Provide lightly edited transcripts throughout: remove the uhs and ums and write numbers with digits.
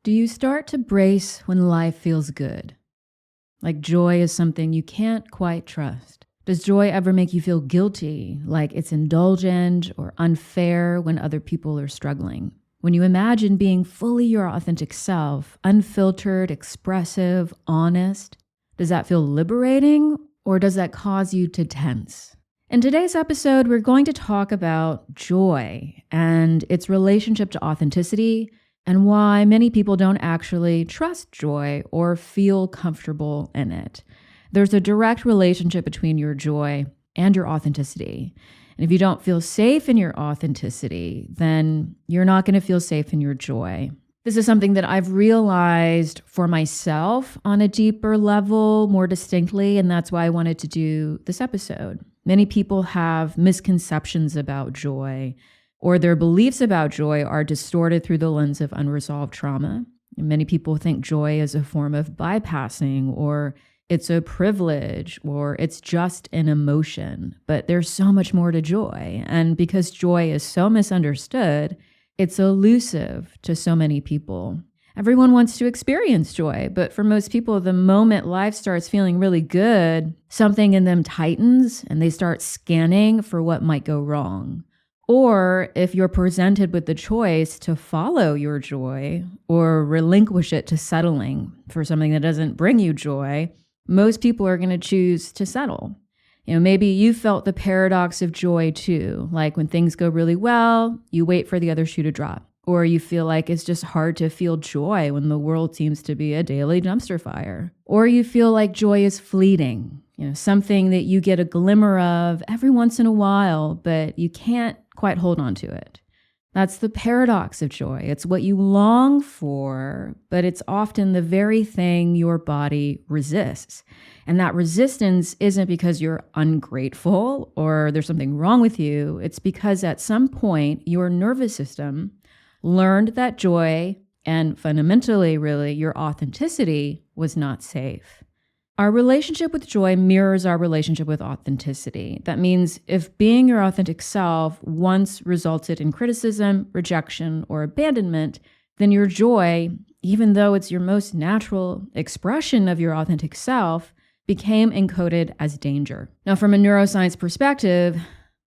Do you start to brace when life feels good? Like joy is something you can't quite trust? Does joy ever make you feel guilty, like it's indulgent or unfair when other people are struggling? When you imagine being fully your authentic self, unfiltered, expressive, honest, does that feel liberating or does that cause you to tense? In today's episode, we're going to talk about joy and its relationship to authenticity and why many people don't actually trust joy or feel comfortable in it. There's a direct relationship between your joy and your authenticity. And if you don't feel safe in your authenticity, then you're not going to feel safe in your joy. This is something that I've realized for myself on a deeper level, more distinctly, and that's why I wanted to do this episode. Many people have misconceptions about joy, or their beliefs about joy are distorted through the lens of unresolved trauma. And many people think joy is a form of bypassing, or it's a privilege, or it's just an emotion. But there's so much more to joy. And because joy is so misunderstood, it's elusive to so many people. Everyone wants to experience joy, but for most people, the moment life starts feeling really good, something in them tightens and they start scanning for what might go wrong. Or if you're presented with the choice to follow your joy or relinquish it to settling for something that doesn't bring you joy, most people are going to choose to settle. Maybe you felt the paradox of joy too, like when things go really well, you wait for the other shoe to drop. Or you feel like it's just hard to feel joy when the world seems to be a daily dumpster fire. Or you feel like joy is fleeting, something that you get a glimmer of every once in a while, but you can't quite hold on to it. That's the paradox of joy. It's what you long for, but it's often the very thing your body resists. And that resistance isn't because you're ungrateful or there's something wrong with you. It's because at some point, your nervous system learned that joy and fundamentally, really, your authenticity was not safe. Our relationship with joy mirrors our relationship with authenticity. That means if being your authentic self once resulted in criticism, rejection, or abandonment, then your joy, even though it's your most natural expression of your authentic self, became encoded as danger. Now, from a neuroscience perspective,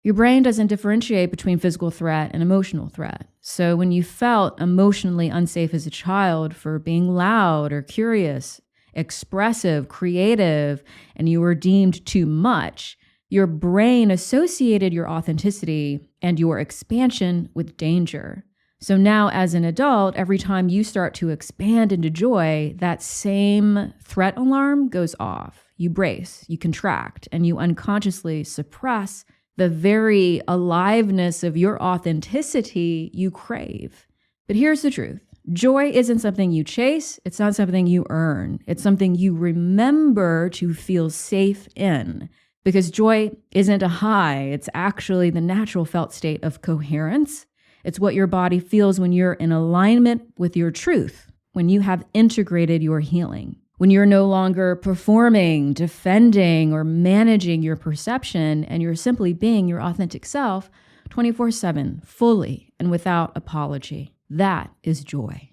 your brain doesn't differentiate between physical threat and emotional threat. So when you felt emotionally unsafe as a child for being loud or curious, expressive, creative, and you were deemed too much, your brain associated your authenticity and your expansion with danger. So now as an adult, every time you start to expand into joy, that same threat alarm goes off. You brace, you contract, and you unconsciously suppress the very aliveness of your authenticity you crave. But here's the truth. Joy isn't something you chase. It's not something you earn. It's something you remember to feel safe in. Because joy isn't a high. It's actually the natural felt state of coherence. It's what your body feels when you're in alignment with your truth, when you have integrated your healing, when you're no longer performing, defending, or managing your perception, and you're simply being your authentic self 24/7, fully and without apology. That is joy.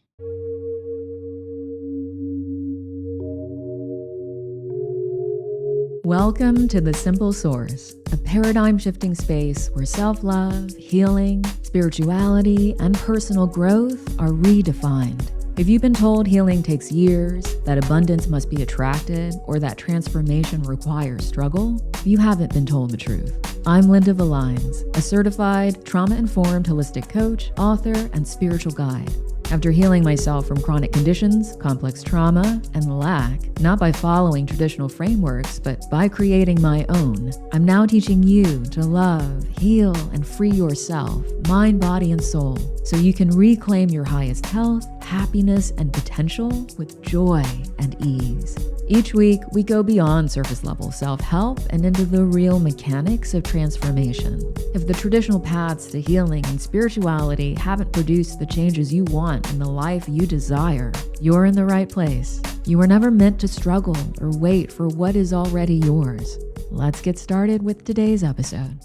Welcome to The Simple Source, a paradigm-shifting space where self-love, healing, spirituality, and personal growth are redefined. If you've been told healing takes years, that abundance must be attracted, or that transformation requires struggle, you haven't been told the truth. I'm Linda Villines, a certified trauma-informed holistic coach, author, and spiritual guide. After healing myself from chronic conditions, complex trauma, and lack, not by following traditional frameworks, but by creating my own, I'm now teaching you to love, heal, and free yourself, mind, body, and soul, so you can reclaim your highest health, happiness, and potential with joy and ease. Each week, we go beyond surface-level self-help and into the real mechanics of transformation. If the traditional paths to healing and spirituality haven't produced the changes you want in the life you desire, you're in the right place. You were never meant to struggle or wait for what is already yours. Let's get started with today's episode.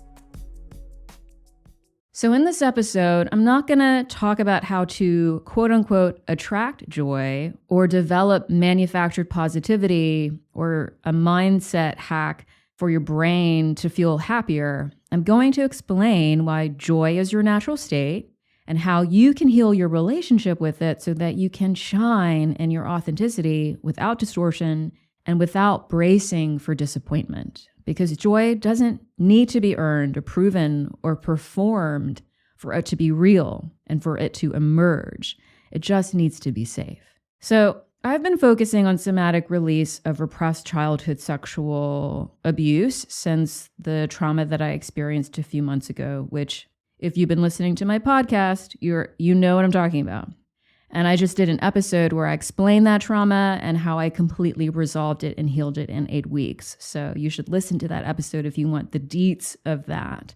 So in this episode, I'm not going to talk about how to quote unquote attract joy or develop manufactured positivity or a mindset hack for your brain to feel happier. I'm going to explain why joy is your natural state and how you can heal your relationship with it so that you can shine in your authenticity without distortion and without bracing for disappointment. Because joy doesn't need to be earned or proven or performed for it to be real and for it to emerge. It just needs to be safe. So I've been focusing on somatic release of repressed childhood sexual abuse since the trauma that I experienced a few months ago, which if you've been listening to my podcast, you know what I'm talking about. And I just did an episode where I explained that trauma and how I completely resolved it and healed it in 8 weeks. So you should listen to that episode if you want the deets of that.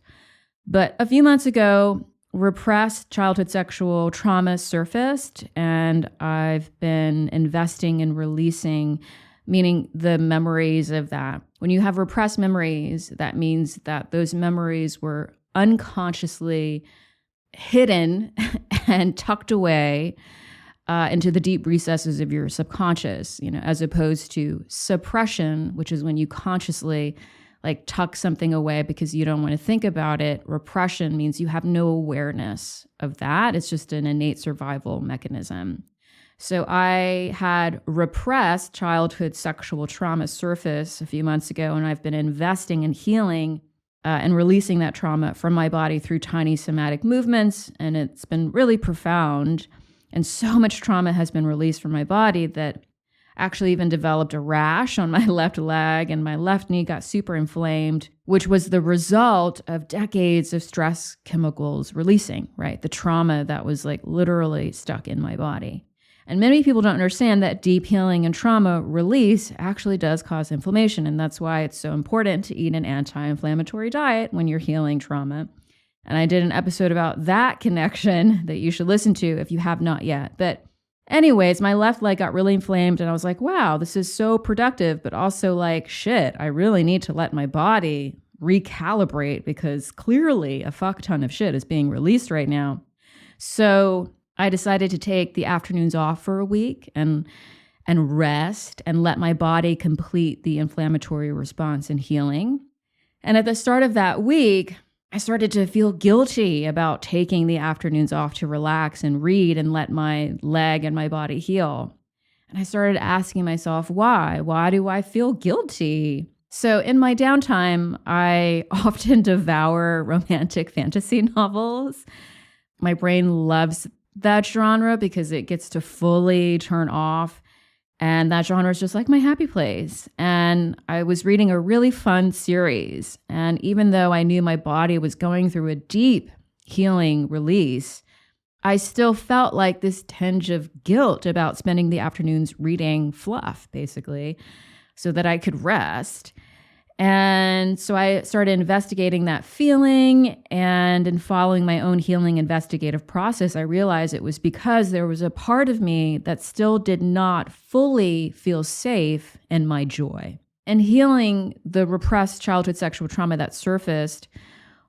But a few months ago, repressed childhood sexual trauma surfaced, and I've been investing in releasing, meaning the memories of that. When you have repressed memories, that means that those memories were unconsciously hidden and tucked away into the deep recesses of your subconscious, as opposed to suppression, which is when you consciously tuck something away because you don't want to think about it. Repression means you have no awareness of that. It's just an innate survival mechanism. So I had repressed childhood sexual trauma surface a few months ago, and I've been investing in healing and releasing that trauma from my body through tiny somatic movements, and it's been really profound. And so much trauma has been released from my body that actually even developed a rash on my left leg, and my left knee got super inflamed, which was the result of decades of stress chemicals releasing, right? The trauma that was literally stuck in my body. And many people don't understand that deep healing and trauma release actually does cause inflammation. And that's why it's so important to eat an anti-inflammatory diet when you're healing trauma. And I did an episode about that connection that you should listen to if you have not yet. But anyways, my left leg got really inflamed, and I was like, wow, this is so productive, but also shit, I really need to let my body recalibrate because clearly a fuck ton of shit is being released right now. So I decided to take the afternoons off for a week and rest and let my body complete the inflammatory response and healing. And at the start of that week, I started to feel guilty about taking the afternoons off to relax and read and let my leg and my body heal. And I started asking myself, why? Why do I feel guilty? So in my downtime, I often devour romantic fantasy novels. My brain loves that genre because it gets to fully turn off. And that genre is just my happy place. And I was reading a really fun series. And even though I knew my body was going through a deep healing release, I still felt this tinge of guilt about spending the afternoons reading fluff, basically, so that I could rest. And so I started investigating that feeling, and in following my own healing investigative process, I realized it was because there was a part of me that still did not fully feel safe in my joy. And healing the repressed childhood sexual trauma that surfaced,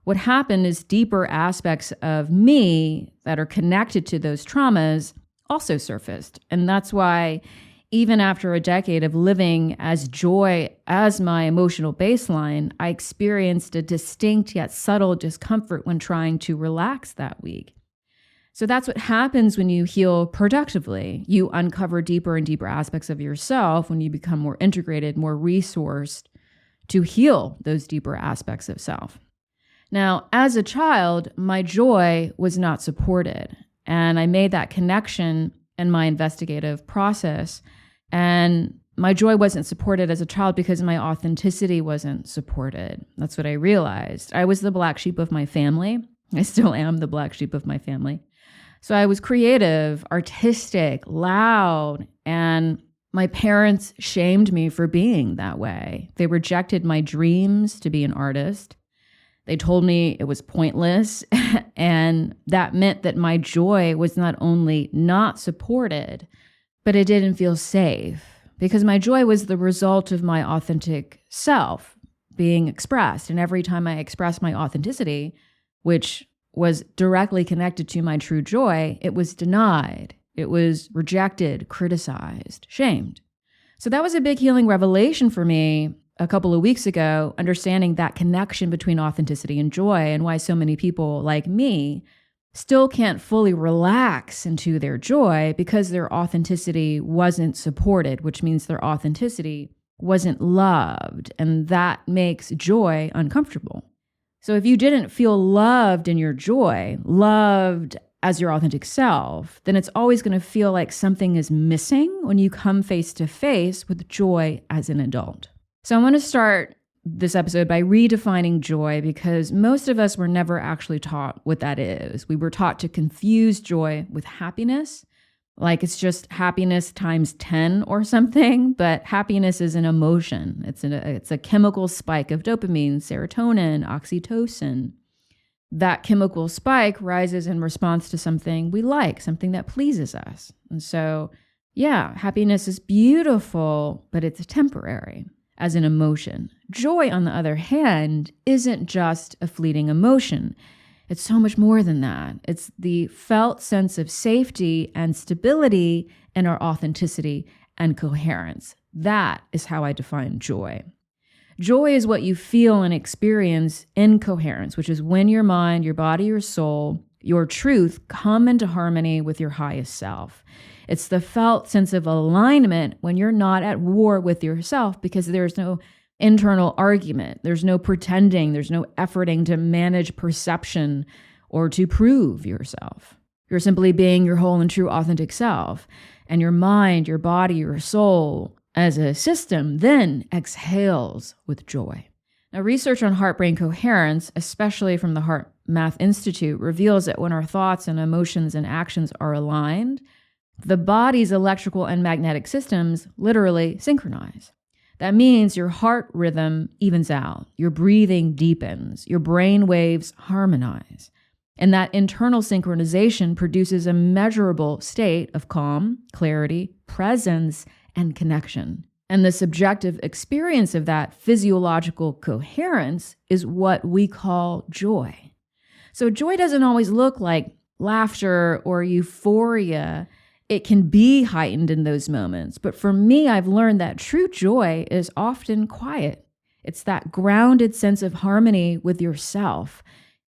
what happened is deeper aspects of me that are connected to those traumas also surfaced. And that's why even after a decade of living as joy as my emotional baseline, I experienced a distinct yet subtle discomfort when trying to relax that week. So that's what happens when you heal productively. You uncover deeper and deeper aspects of yourself when you become more integrated, more resourced to heal those deeper aspects of self. Now, as a child, my joy was not supported, and I made that connection in my investigative process. And my joy wasn't supported as a child because my authenticity wasn't supported. That's what I realized. I was the black sheep of my family. I still am the black sheep of my family. So I was creative, artistic, loud, and my parents shamed me for being that way. They rejected my dreams to be an artist. They told me it was pointless, and that meant that my joy was not only not supported, but it didn't feel safe because my joy was the result of my authentic self being expressed. And every time I expressed my authenticity, which was directly connected to my true joy, it was denied. It was rejected, criticized, shamed. So that was a big healing revelation for me a couple of weeks ago, understanding that connection between authenticity and joy, and why so many people like me still can't fully relax into their joy because their authenticity wasn't supported, which means their authenticity wasn't loved, and that makes joy uncomfortable. So if you didn't feel loved in your joy, loved as your authentic self, then it's always going to feel like something is missing when you come face to face with joy as an adult. So I want to start this episode by redefining joy, because most of us were never actually taught what that is. We were taught to confuse joy with happiness, like it's just happiness times 10 or something, but happiness is an emotion. It's a chemical spike of dopamine, serotonin, oxytocin. That chemical spike rises in response to something we like, something that pleases us. And so, yeah, happiness is beautiful, but it's temporary as an emotion. Joy, on the other hand, isn't just a fleeting emotion. It's so much more than that. It's the felt sense of safety and stability in our authenticity and coherence. That is how I define joy. Joy is what you feel and experience in coherence, which is when your mind, your body, your soul, your truth come into harmony with your highest self. It's the felt sense of alignment when you're not at war with yourself, because there's no internal argument. There's no pretending. There's no efforting to manage perception or to prove yourself. You're simply being your whole and true authentic self. And your mind, your body, your soul as a system then exhales with joy. Now, research on heart-brain coherence, especially from the Heart Math Institute, reveals that when our thoughts and emotions and actions are aligned, the body's electrical and magnetic systems literally synchronize. That means your heart rhythm evens out, your breathing deepens, your brain waves harmonize. And that internal synchronization produces a measurable state of calm, clarity, presence, and connection. And the subjective experience of that physiological coherence is what we call joy. So joy doesn't always look like laughter or euphoria. It can be heightened in those moments. But for me, I've learned that true joy is often quiet. It's that grounded sense of harmony with yourself.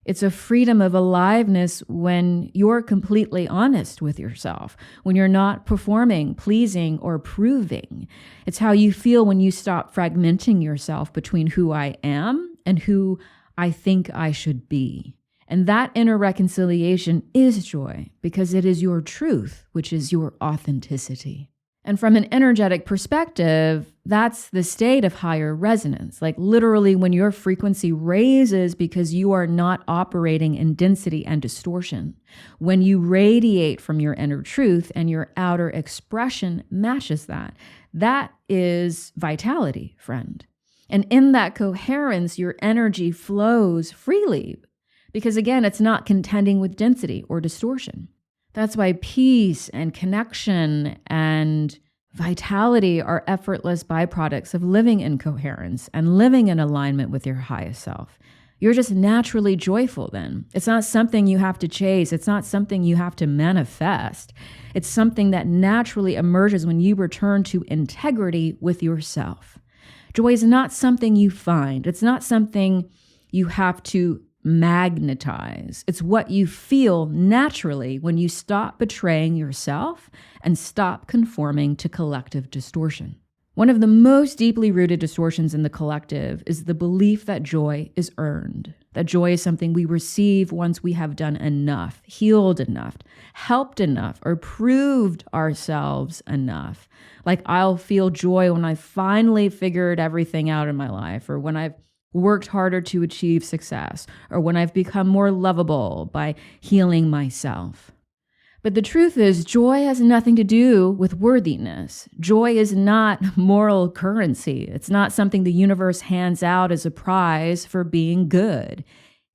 It's a freedom of aliveness when you're completely honest with yourself, when you're not performing, pleasing, or proving. It's how you feel when you stop fragmenting yourself between who I am and who I think I should be. And that inner reconciliation is joy, because it is your truth, which is your authenticity. And from an energetic perspective, that's the state of higher resonance. Like literally when your frequency raises because you are not operating in density and distortion. When you radiate from your inner truth and your outer expression matches that. That is vitality, friend. And in that coherence, your energy flows freely. Because again, it's not contending with density or distortion. That's why peace and connection and vitality are effortless byproducts of living in coherence and living in alignment with your highest self. You're just naturally joyful then. It's not something you have to chase. It's not something you have to manifest. It's something that naturally emerges when you return to integrity with yourself. Joy is not something you find. It's not something you have to magnetize. It's what you feel naturally when you stop betraying yourself and stop conforming to collective distortion. One of the most deeply rooted distortions in the collective is the belief that joy is earned, that joy is something we receive once we have done enough, healed enough, helped enough, or proved ourselves enough. Like I'll feel joy when I finally figured everything out in my life, or when I've worked harder to achieve success, or when I've become more lovable by healing myself. But the truth is, joy has nothing to do with worthiness. Joy is not moral currency. It's not something the universe hands out as a prize for being good.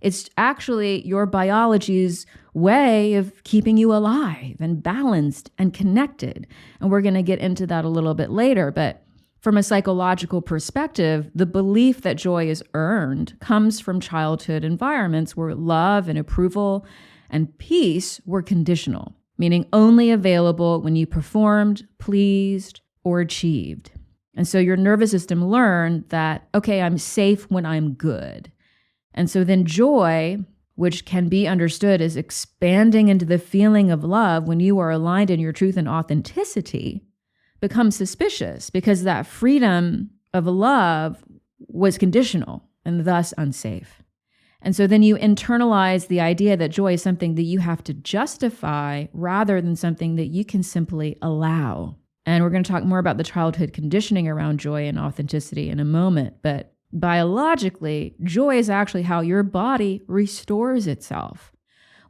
It's actually your biology's way of keeping you alive and balanced and connected. And we're going to get into that a little bit later. But From a psychological perspective, the belief that joy is earned comes from childhood environments where love and approval and peace were conditional, meaning only available when you performed, pleased, or achieved. And so your nervous system learned that, okay, I'm safe when I'm good. And so then joy, which can be understood as expanding into the feeling of love when you are aligned in your truth and authenticity, becomes suspicious because that freedom of love was conditional and thus unsafe. And so then you internalize the idea that joy is something that you have to justify rather than something that you can simply allow. And we're going to talk more about the childhood conditioning around joy and authenticity in a moment. But biologically, joy is actually how your body restores itself.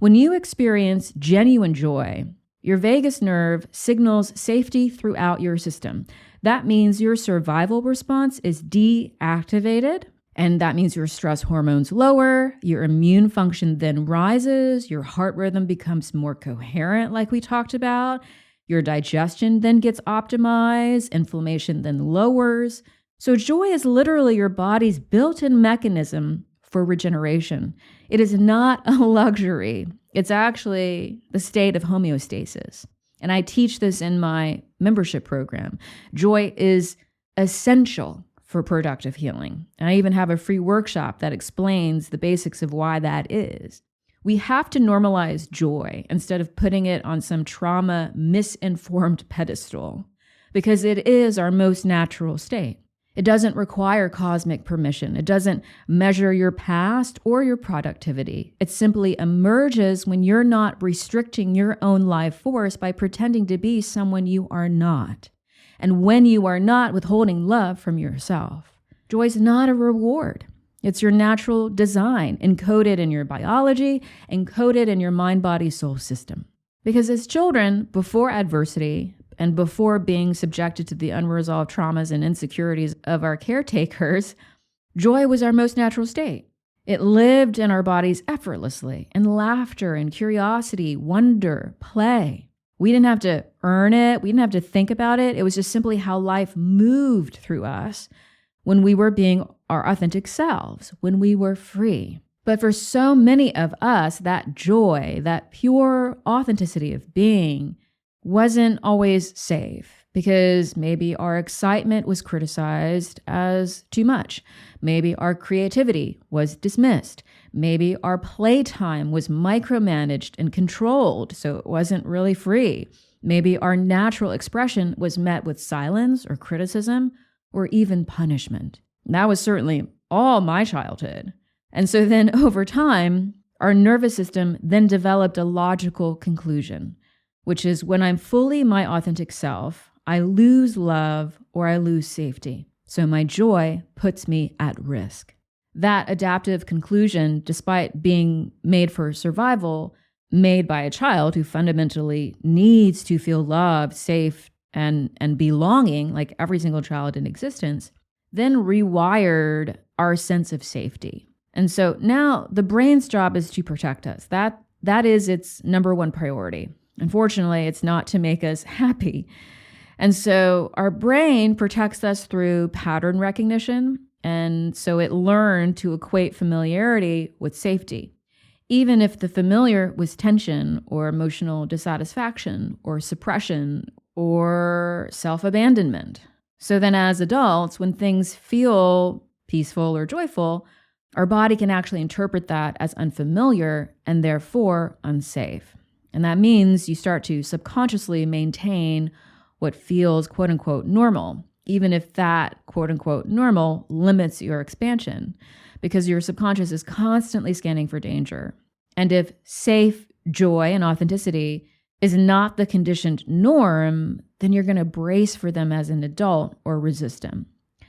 When you experience genuine joy, your vagus nerve signals safety throughout your system. That means your survival response is deactivated, and that means your stress hormones lower, your immune function then rises, your heart rhythm becomes more coherent, like we talked about, your digestion then gets optimized, inflammation then lowers. So joy is literally your body's built-in mechanism for regeneration. It is not a luxury. It's actually the state of homeostasis. And I teach this in my membership program. Joy is essential for productive healing. And I even have a free workshop that explains the basics of why that is. We have to normalize joy instead of putting it on some trauma misinformed pedestal, because it is our most natural state. It doesn't require cosmic permission. It doesn't measure your past or your productivity. It simply emerges when you're not restricting your own life force by pretending to be someone you are not. And when you are not withholding love from yourself. Joy is not a reward. It's your natural design, encoded in your biology, encoded in your mind, body, soul system. Because as children, before adversity, and before being subjected to the unresolved traumas and insecurities of our caretakers, joy was our most natural state. It lived in our bodies effortlessly, in laughter and curiosity, wonder, play. We didn't have to earn it. We didn't have to think about it. It was just simply how life moved through us when we were being our authentic selves, when we were free. But for so many of us, that joy, that pure authenticity of being, wasn't always safe because maybe our excitement was criticized as too much. Maybe our creativity was dismissed. Maybe our playtime was micromanaged and controlled, so it wasn't really free. Maybe our natural expression was met with silence or criticism or even punishment. That was certainly all my childhood. And so then over time, our nervous system then developed a logical conclusion, which is when I'm fully my authentic self, I lose love or I lose safety. So my joy puts me at risk. That adaptive conclusion, despite being made for survival, made by a child who fundamentally needs to feel loved, safe, and belonging, like every single child in existence, then rewired our sense of safety. And so now the brain's job is to protect us. That is its number one priority. Unfortunately, it's not to make us happy. And so our brain protects us through pattern recognition. And so it learned to equate familiarity with safety, even if the familiar was tension or emotional dissatisfaction or suppression or self-abandonment. So then as adults, when things feel peaceful or joyful, our body can actually interpret that as unfamiliar and therefore unsafe. And that means you start to subconsciously maintain what feels quote unquote normal, even if that quote unquote normal limits your expansion, because your subconscious is constantly scanning for danger. And if safe, joy, and authenticity is not the conditioned norm, then you're going to brace for them as an adult or resist them.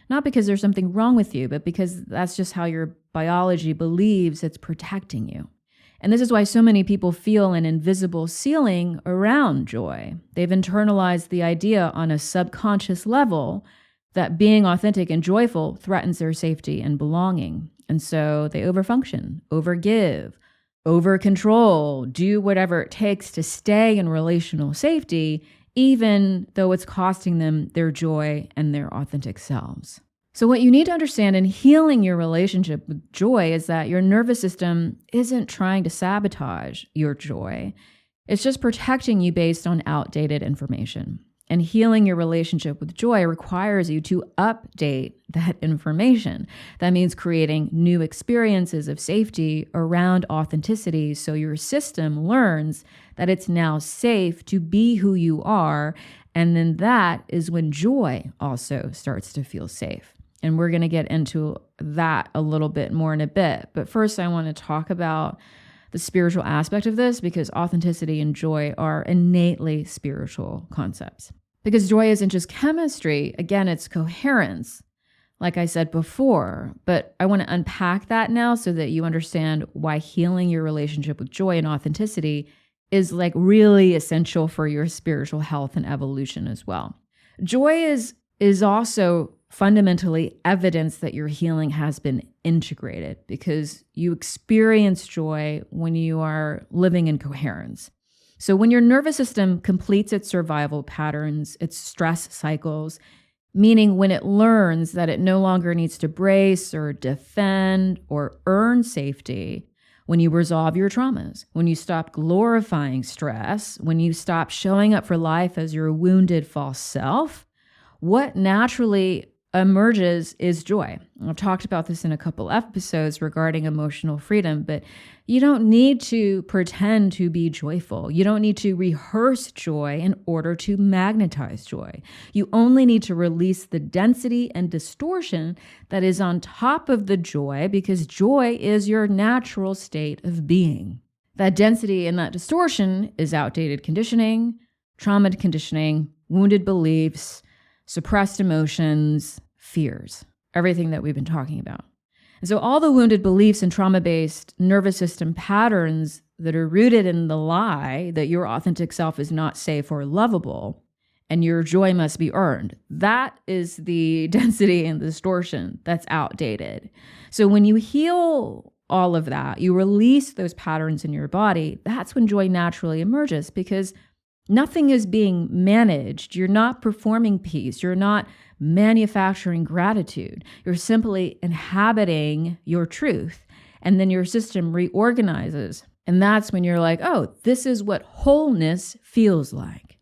Not because there's something wrong with you, but because that's just how your biology believes it's protecting you. And this is why so many people feel an invisible ceiling around joy. They've internalized the idea on a subconscious level that being authentic and joyful threatens their safety and belonging. And so they overfunction, overgive, overcontrol, do whatever it takes to stay in relational safety, even though it's costing them their joy and their authentic selves. So what you need to understand in healing your relationship with joy is that your nervous system isn't trying to sabotage your joy. It's just protecting you based on outdated information. And healing your relationship with joy requires you to update that information. That means creating new experiences of safety around authenticity so your system learns that it's now safe to be who you are. And then that is when joy also starts to feel safe. And we're going to get into that a little bit more in a bit. But first, I want to talk about the spiritual aspect of this, because authenticity and joy are innately spiritual concepts. Because joy isn't just chemistry. Again, it's coherence, like I said before. But I want to unpack that now so that you understand why healing your relationship with joy and authenticity is like really essential for your spiritual health and evolution as well. Joy is also fundamentally evidence that your healing has been integrated, because you experience joy when you are living in coherence. So when your nervous system completes its survival patterns, its stress cycles, meaning when it learns that it no longer needs to brace or defend or earn safety, when you resolve your traumas, when you stop glorifying stress, when you stop showing up for life as your wounded false self, what naturally emerges is joy. I've talked about this in a couple episodes regarding emotional freedom, but you don't need to pretend to be joyful. You don't need to rehearse joy in order to magnetize joy. You only need to release the density and distortion that is on top of the joy, because joy is your natural state of being. That density and that distortion is outdated conditioning, trauma conditioning, wounded beliefs, suppressed emotions, fears, everything that we've been talking about. And so all the wounded beliefs and trauma-based nervous system patterns that are rooted in the lie that your authentic self is not safe or lovable and your joy must be earned, that is the density and distortion that's outdated. So when you heal all of that, you release those patterns in your body, that's when joy naturally emerges, because nothing is being managed. You're not performing peace. You're not manufacturing gratitude. You're simply inhabiting your truth. And then your system reorganizes. And that's when you're like, oh, this is what wholeness feels like.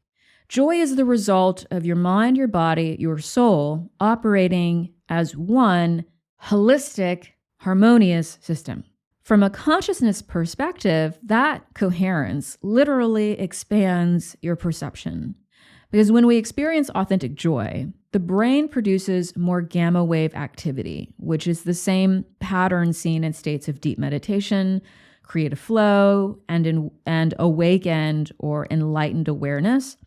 Joy is the result of your mind, your body, your soul operating as one holistic, harmonious system. From a consciousness perspective, that coherence literally expands your perception. Because when we experience authentic joy, the brain produces more gamma wave activity, which is the same pattern seen in states of deep meditation, creative flow, and awakened or enlightened awareness.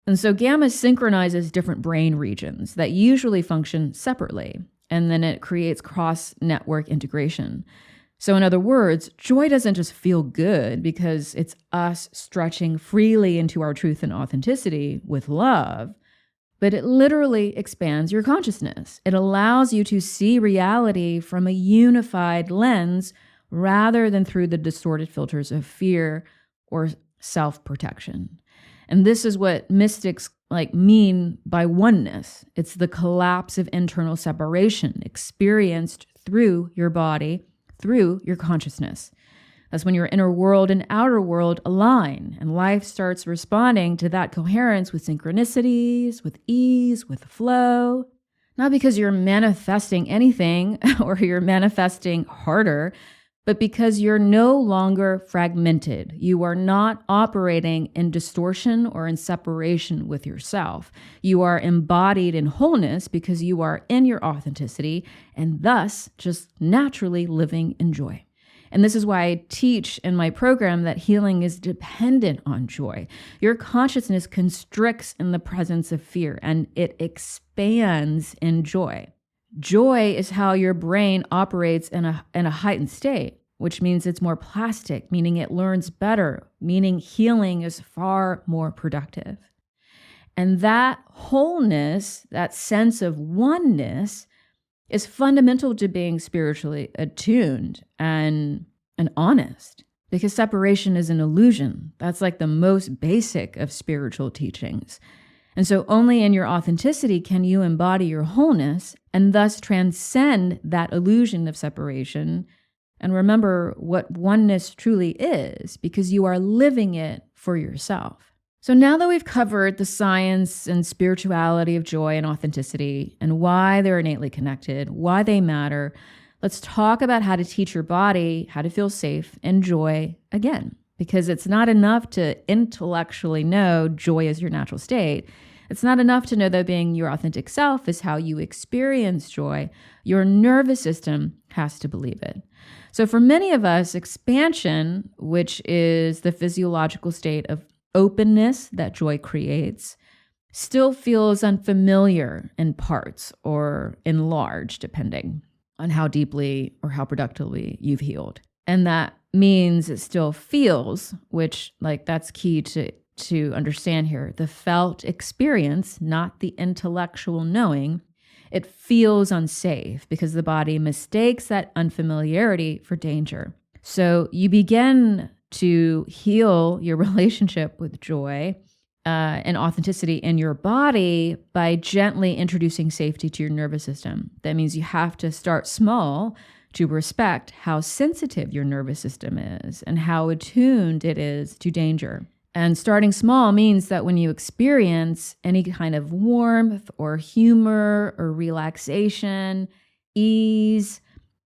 And so gamma synchronizes different brain regions that usually function separately, and then it creates cross-network integration. So in other words, joy doesn't just feel good because it's us stretching freely into our truth and authenticity with love, but it literally expands your consciousness. It allows you to see reality from a unified lens rather than through the distorted filters of fear or self-protection. And this is what mystics mean by oneness. It's the collapse of internal separation experienced through your body, through your consciousness. That's when your inner world and outer world align, and life starts responding to that coherence with synchronicities, with ease, with flow. Not because you're manifesting anything or you're manifesting harder, but because you're no longer fragmented. You are not operating in distortion or in separation with yourself. You are embodied in wholeness because you are in your authenticity and thus just naturally living in joy. And this is why I teach in my program that healing is dependent on joy. Your consciousness constricts in the presence of fear and it expands in joy. Joy is how your brain operates in a heightened state, which means it's more plastic, meaning it learns better, meaning healing is far more productive. And that wholeness, that sense of oneness, is fundamental to being spiritually attuned and honest. because separation is an illusion. That's like the most basic of spiritual teachings. And so only in your authenticity can you embody your wholeness and thus transcend that illusion of separation and remember what oneness truly is, because you are living it for yourself. So now that we've covered the science and spirituality of joy and authenticity and why they're innately connected, why they matter, let's talk about how to teach your body how to feel safe in joy again. Because it's not enough to intellectually know joy is your natural state. It's not enough to know that being your authentic self is how you experience joy. Your nervous system has to believe it. So for many of us, expansion, which is the physiological state of openness that joy creates, still feels unfamiliar in parts or in large, depending on how deeply or how productively you've healed. And that means it still feels, which that's key to understand here. The felt experience, not the intellectual knowing, it feels unsafe because the body mistakes that unfamiliarity for danger. So you begin to heal your relationship with joy and authenticity in your body by gently introducing safety to your nervous system. That means you have to start small to respect how sensitive your nervous system is and how attuned it is to danger. And starting small means that when you experience any kind of warmth or humor or relaxation, ease,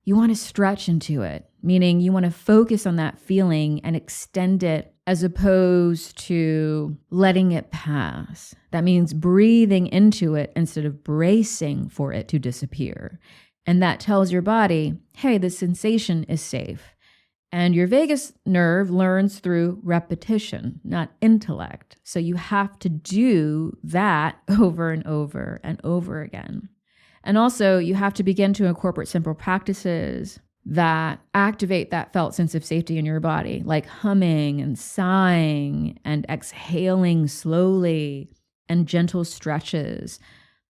you want to stretch into it, meaning you want to focus on that feeling and extend it as opposed to letting it pass. That means breathing into it instead of bracing for it to disappear. And that tells your body, hey, this sensation is safe. And your vagus nerve learns through repetition, not intellect. So you have to do that over and over and over again. And also, you have to begin to incorporate simple practices that activate that felt sense of safety in your body, like humming and sighing and exhaling slowly and gentle stretches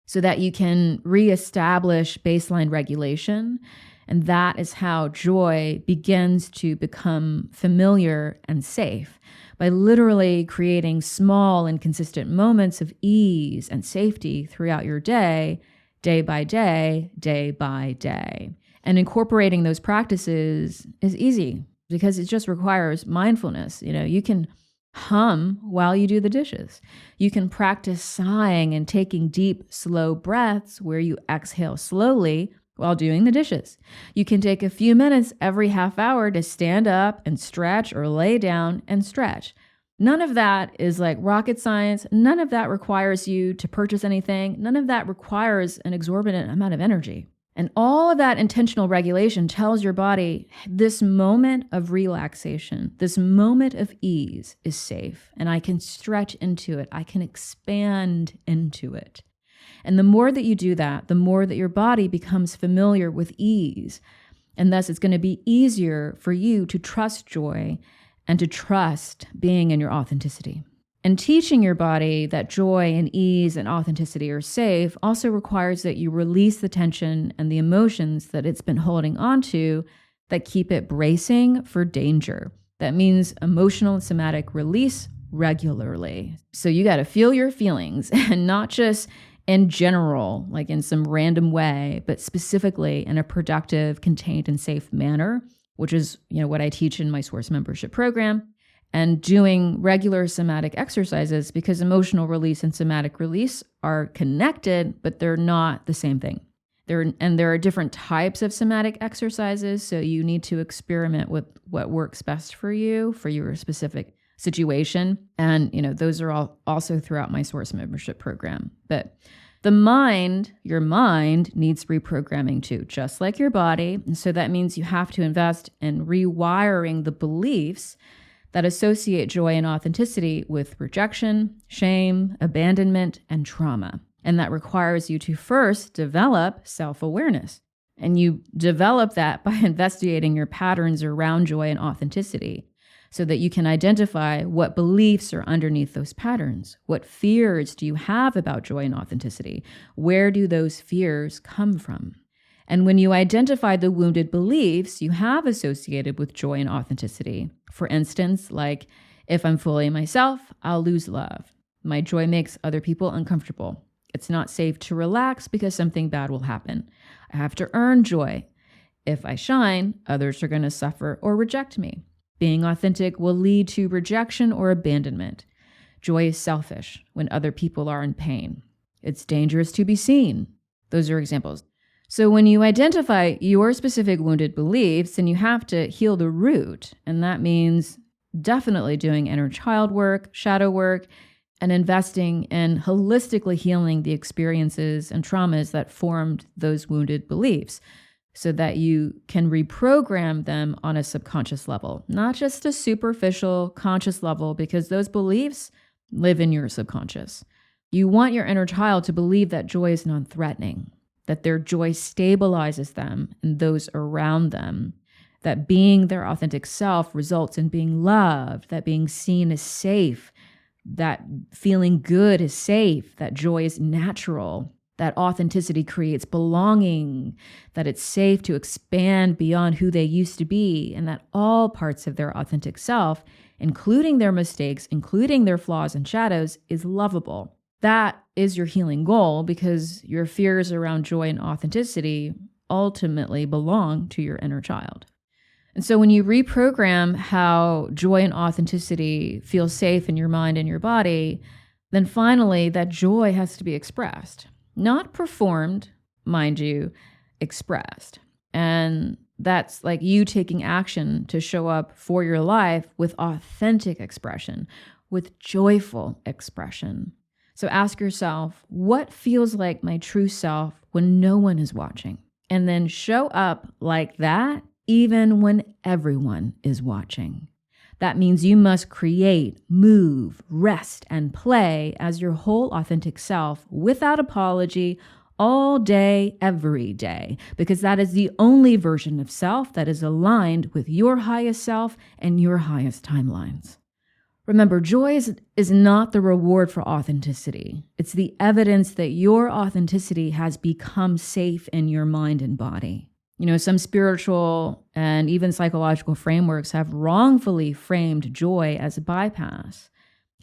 so that you can reestablish baseline regulation. And that is how joy begins to become familiar and safe, by literally creating small and consistent moments of ease and safety throughout your day by day, day by day. And incorporating those practices is easy because it just requires mindfulness. You can hum while you do the dishes. You can practice sighing and taking deep, slow breaths where you exhale slowly while doing the dishes. You can take a few minutes every half hour to stand up and stretch or lay down and stretch. None of that is like rocket science. None of that requires you to purchase anything. None of that requires an exorbitant amount of energy. And all of that intentional regulation tells your body this moment of relaxation, this moment of ease is safe, and I can stretch into it. I can expand into it. And the more that you do that, the more that your body becomes familiar with ease. And thus it's going to be easier for you to trust joy and to trust being in your authenticity. And teaching your body that joy and ease and authenticity are safe also requires that you release the tension and the emotions that it's been holding onto that keep it bracing for danger. That means emotional and somatic release regularly. So you got to feel your feelings, and not just in general, like in some random way, but specifically in a productive, contained, and safe manner, which is, what I teach in my Source membership program. And doing regular somatic exercises, because emotional release and somatic release are connected, but they're not the same thing. There are different types of somatic exercises, so you need to experiment with what works best for you, for your specific situation. And, those are all also throughout my Source membership program. But your mind needs reprogramming too, just like your body. And so that means you have to invest in rewiring the beliefs that associate joy and authenticity with rejection, shame, abandonment, and trauma. And that requires you to first develop self-awareness. And you develop that by investigating your patterns around joy and authenticity so that you can identify what beliefs are underneath those patterns. What fears do you have about joy and authenticity? Where do those fears come from? And when you identify the wounded beliefs you have associated with joy and authenticity, For instance, like if I'm fully myself, I'll lose love. My joy makes other people uncomfortable. It's not safe to relax because something bad will happen. I have to earn joy. If I shine, others are going to suffer or reject me. Being authentic will lead to rejection or abandonment. Joy is selfish when other people are in pain. It's dangerous to be seen. Those are examples. So when you identify your specific wounded beliefs, then you have to heal the root. And that means definitely doing inner child work, shadow work, and investing in holistically healing the experiences and traumas that formed those wounded beliefs so that you can reprogram them on a subconscious level, not just a superficial conscious level, because those beliefs live in your subconscious. You want your inner child to believe that joy is non-threatening, that their joy stabilizes them and those around them, that being their authentic self results in being loved, that being seen is safe, that feeling good is safe, that joy is natural, that authenticity creates belonging, that it's safe to expand beyond who they used to be, and that all parts of their authentic self, including their mistakes, including their flaws and shadows, is lovable. That is your healing goal because your fears around joy and authenticity ultimately belong to your inner child. And so when you reprogram how joy and authenticity feel safe in your mind and your body, then finally that joy has to be expressed. Not performed, mind you, expressed. And that's like you taking action to show up for your life with authentic expression, with joyful expression. So ask yourself, what feels like my true self when no one is watching? And then show up like that even when everyone is watching. That means you must create, move, rest, and play as your whole authentic self without apology all day, every day, because that is the only version of self that is aligned with your highest self and your highest timelines. Remember, joy is not the reward for authenticity. It's the evidence that your authenticity has become safe in your mind and body. You know, some spiritual and even psychological frameworks have wrongfully framed joy as a bypass,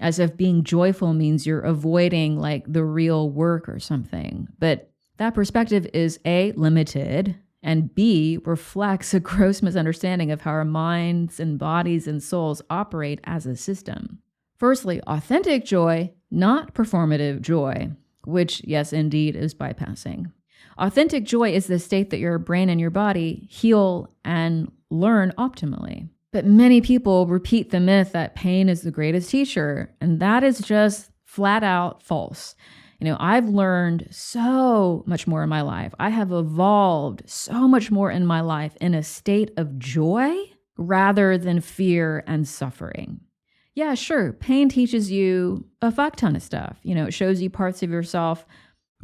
as if being joyful means you're avoiding like the real work or something. But that perspective is A, limited, and B, reflects a gross misunderstanding of how our minds and bodies and souls operate as a system. Firstly, authentic joy, not performative joy, which, yes, indeed, is bypassing. Authentic joy is the state that your brain and your body heal and learn optimally. But many people repeat the myth that pain is the greatest teacher, and that is just flat out false. You know, I've learned so much more in my life. I have evolved so much more in my life in a state of joy rather than fear and suffering. Yeah, sure, pain teaches you a fuck ton of stuff. You know, it shows you parts of yourself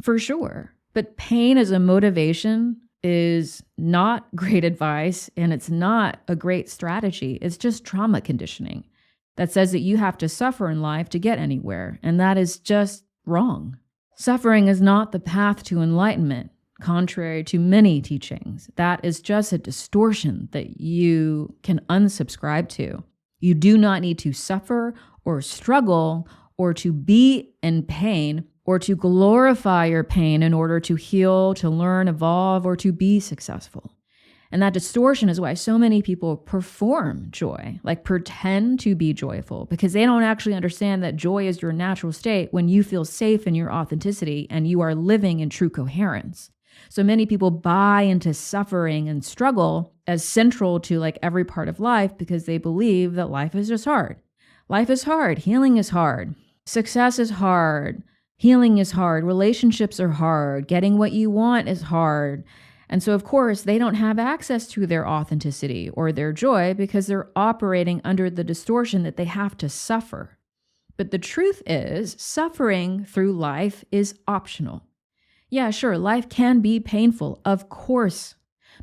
for sure. But pain as a motivation is not great advice, and it's not a great strategy. It's just trauma conditioning that says that you have to suffer in life to get anywhere, and that is just wrong. Suffering is not the path to enlightenment, contrary to many teachings. That is just a distortion that you can unsubscribe to. You do not need to suffer or struggle or to be in pain or to glorify your pain in order to heal, to learn, evolve, or to be successful. And that distortion is why so many people perform joy, like pretend to be joyful, because they don't actually understand that joy is your natural state when you feel safe in your authenticity and you are living in true coherence. So many people buy into suffering and struggle as central to like every part of life because they believe that life is just hard. Life is hard. Healing is hard. Success is hard. Healing is hard. Relationships are hard. Getting what you want is hard. And so, of course, they don't have access to their authenticity or their joy because they're operating under the distortion that they have to suffer. But the truth is, suffering through life is optional. Yeah, sure, life can be painful, of course.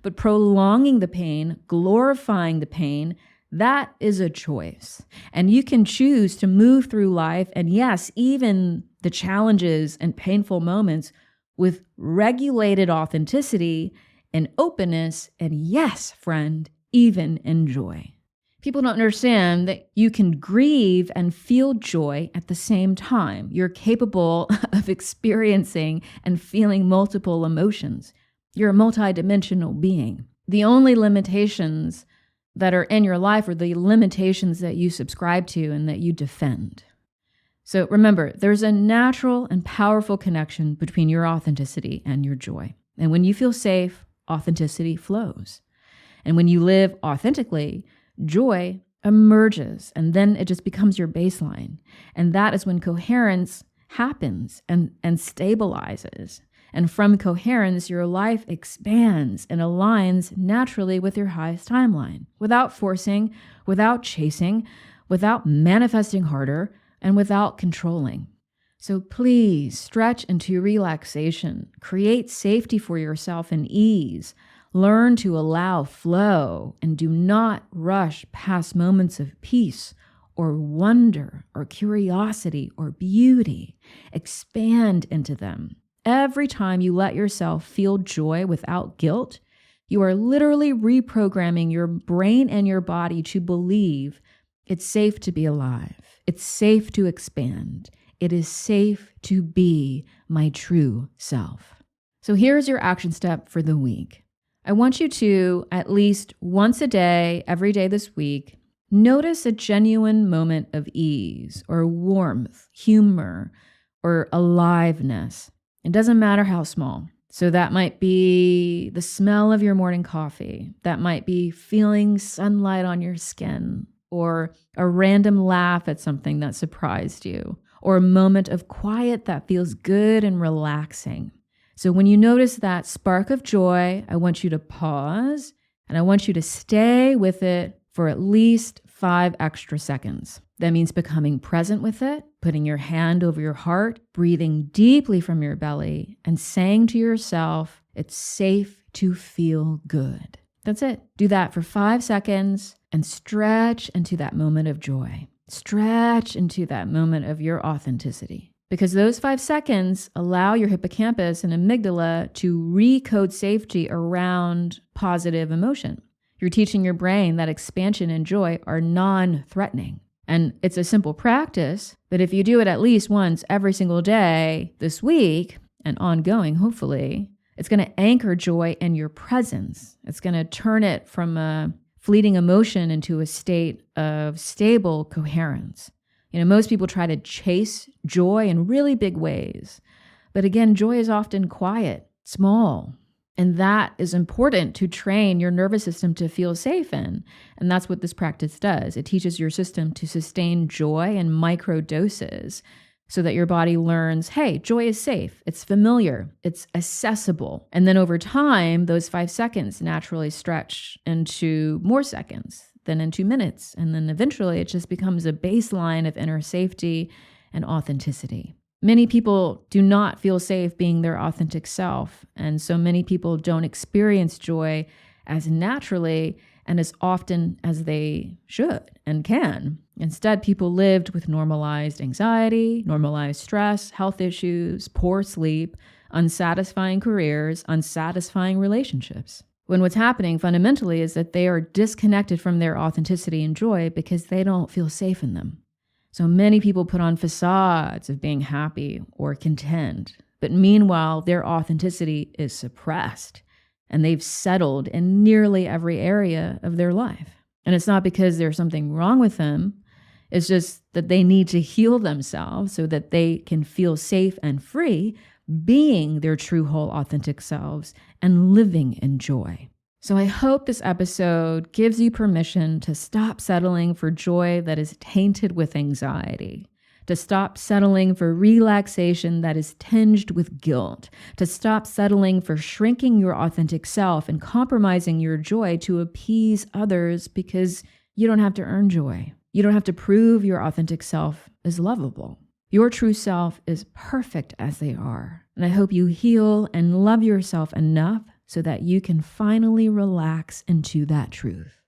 But prolonging the pain, glorifying the pain, that is a choice. And you can choose to move through life, and yes, even the challenges and painful moments, with regulated authenticity and openness, and yes, friend, even in joy. People don't understand that you can grieve and feel joy at the same time. You're capable of experiencing and feeling multiple emotions. You're a multidimensional being. The only limitations that are in your life are the limitations that you subscribe to and that you defend. So remember, there's a natural and powerful connection between your authenticity and your joy. And when you feel safe, authenticity flows. And when you live authentically, joy emerges, and then it just becomes your baseline. And that is when coherence happens and stabilizes. And from coherence, your life expands and aligns naturally with your highest timeline, without forcing, without chasing, without manifesting harder, and without controlling. So please stretch into relaxation, create safety for yourself and ease, learn to allow flow, and do not rush past moments of peace or wonder or curiosity or beauty. Expand into them. Every time you let yourself feel joy without guilt, you are literally reprogramming your brain and your body to believe it's safe to be alive. It's safe to expand. It is safe to be my true self. So here's your action step for the week. I want you to, at least once a day, every day this week, notice a genuine moment of ease or warmth, humor, or aliveness. It doesn't matter how small. So that might be the smell of your morning coffee. That might be feeling sunlight on your skin, or a random laugh at something that surprised you, or a moment of quiet that feels good and relaxing. So when you notice that spark of joy, I want you to pause and I want you to stay with it for at least 5 extra seconds. That means becoming present with it, putting your hand over your heart, breathing deeply from your belly, and saying to yourself, it's safe to feel good. That's it. Do that for 5 seconds and stretch into that moment of joy. Stretch into that moment of your authenticity. Because those 5 seconds allow your hippocampus and amygdala to recode safety around positive emotion. You're teaching your brain that expansion and joy are non-threatening. And it's a simple practice, but if you do it at least once every single day this week and ongoing, hopefully, it's going to anchor joy in your presence. It's going to turn it from a fleeting emotion into a state of stable coherence. You know, most people try to chase joy in really big ways. But again, joy is often quiet, small. And that is important to train your nervous system to feel safe in. And that's what this practice does. It teaches your system to sustain joy in micro doses so that your body learns, hey, joy is safe. It's familiar. It's accessible. And then over time, those 5 seconds naturally stretch into more seconds, then into minutes. And then eventually it just becomes a baseline of inner safety and authenticity. Many people do not feel safe being their authentic self, and so many people don't experience joy as naturally and as often as they should and can. Instead, people lived with normalized anxiety, normalized stress, health issues, poor sleep, unsatisfying careers, unsatisfying relationships. When what's happening fundamentally is that they are disconnected from their authenticity and joy because they don't feel safe in them. So many people put on facades of being happy or content, but meanwhile, their authenticity is suppressed and they've settled in nearly every area of their life. And it's not because there's something wrong with them. It's just that they need to heal themselves so that they can feel safe and free being their true, whole, authentic selves and living in joy. So I hope this episode gives you permission to stop settling for joy that is tainted with anxiety, to stop settling for relaxation that is tinged with guilt, to stop settling for shrinking your authentic self and compromising your joy to appease others because you don't have to earn joy. You don't have to prove your authentic self is lovable. Your true self is perfect as they are. And I hope you heal and love yourself enough so that you can finally relax into that truth.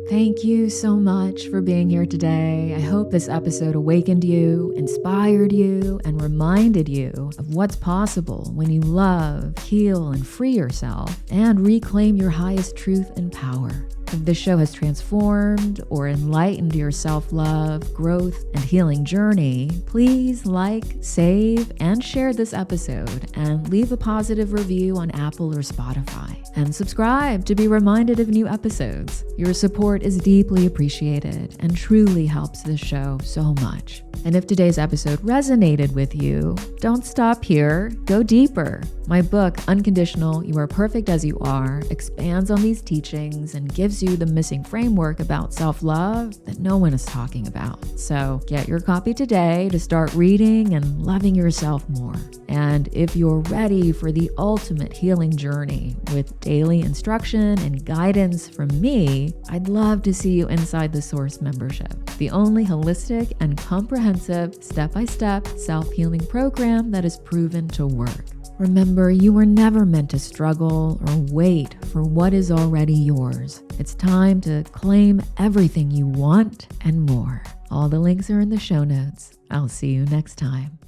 Thank you so much for being here today. I hope this episode awakened you, inspired you, and reminded you of what's possible when you love, heal, and free yourself and reclaim your highest truth and power. If this show has transformed or enlightened your self-love, growth, and healing journey, please like, save, and share this episode, and leave a positive review on Apple or Spotify. And subscribe to be reminded of new episodes. Your support is deeply appreciated and truly helps this show so much. And if today's episode resonated with you, don't stop here. Go deeper. My book, Unconditional, You Are Perfect As You Are, expands on these teachings and gives you the missing framework about self-love that no one is talking about. So get your copy today to start reading and loving yourself more. And if you're ready for the ultimate healing journey with daily instruction and guidance from me, I'd love to see you inside the Source membership, the only holistic and comprehensive step-by-step self-healing program that is proven to work. Remember, you were never meant to struggle or wait for what is already yours. It's time to claim everything you want and more. All the links are in the show notes. I'll see you next time.